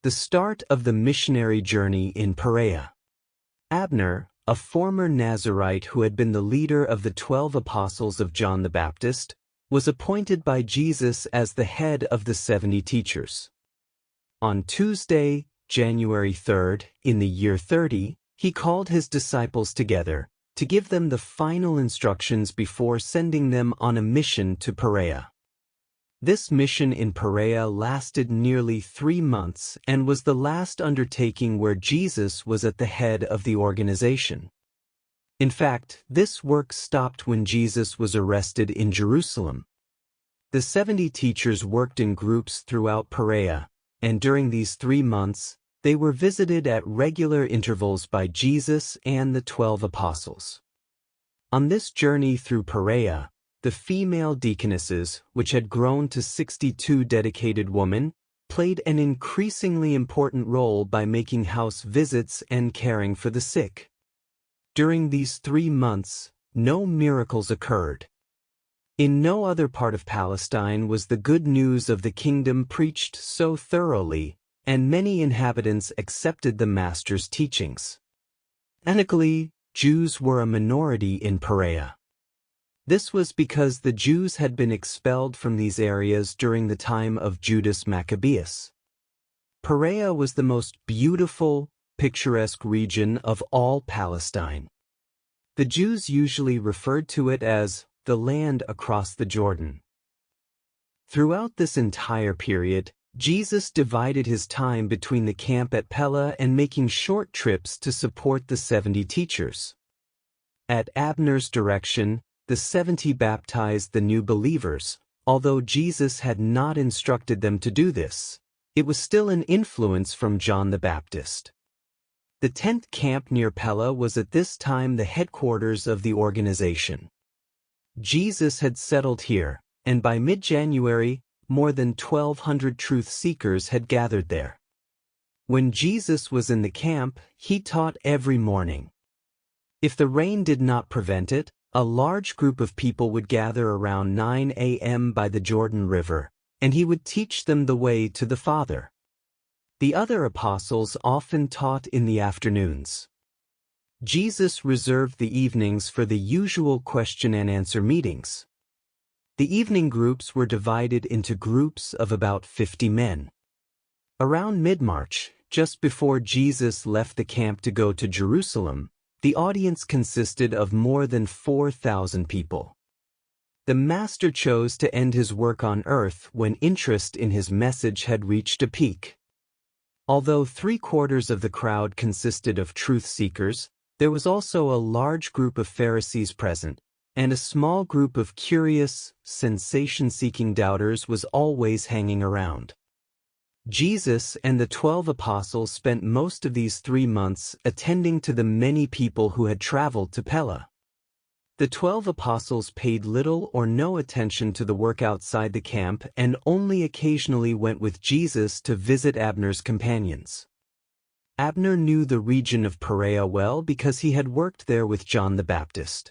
the start of the missionary journey in Perea. Abner, a former Nazirite who had been the leader of the 12 apostles of John the Baptist, was appointed by Jesus as the head of the 70 teachers. On Tuesday, January 3rd, in the year 30, he called his disciples together to give them the final instructions before sending them on a mission to Perea. This mission in Perea lasted nearly 3 months and was the last undertaking where Jesus was at the head of the organization. In fact, this work stopped when Jesus was arrested in Jerusalem. The 70 teachers worked in groups throughout Perea, and during these 3 months, they were visited at regular intervals by Jesus and the 12 apostles. On this journey through Perea, the female deaconesses, which had grown to 62 dedicated women, played an increasingly important role by making house visits and caring for the sick. During these 3 months, no miracles occurred. In no other part of Palestine was the good news of the kingdom preached so thoroughly, and many inhabitants accepted the Master's teachings. Ethnically, Jews were a minority in Perea. This was because the Jews had been expelled from these areas during the time of Judas Maccabeus. Perea was the most beautiful, picturesque region of all Palestine. The Jews usually referred to it as the land across the Jordan. Throughout this entire period, Jesus divided his time between the camp at Pella and making short trips to support the 70 teachers. At Abner's direction, the 70 baptized the new believers. Although Jesus had not instructed them to do this, it was still an influence from John the Baptist. The tent camp near Pella was at this time the headquarters of the organization. Jesus had settled here, and by mid-January, more than 1,200 truth seekers had gathered there. When Jesus was in the camp, he taught every morning. If the rain did not prevent it, a large group of people would gather around 9 a.m. by the Jordan River, and he would teach them the way to the Father. The other apostles often taught in the afternoons. Jesus reserved the evenings for the usual question and answer meetings. The evening groups were divided into groups of about 50 men. Around mid-March, just before Jesus left the camp to go to Jerusalem, the audience consisted of more than 4,000 people. The Master chose to end his work on earth when interest in his message had reached a peak. Although 3/4 of the crowd consisted of truth seekers, there was also a large group of Pharisees present, and a small group of curious, sensation-seeking doubters was always hanging around. Jesus and the 12 apostles spent most of these 3 months attending to the many people who had traveled to Pella. The 12 apostles paid little or no attention to the work outside the camp and only occasionally went with Jesus to visit Abner's companions. Abner knew the region of Perea well because he had worked there with John the Baptist.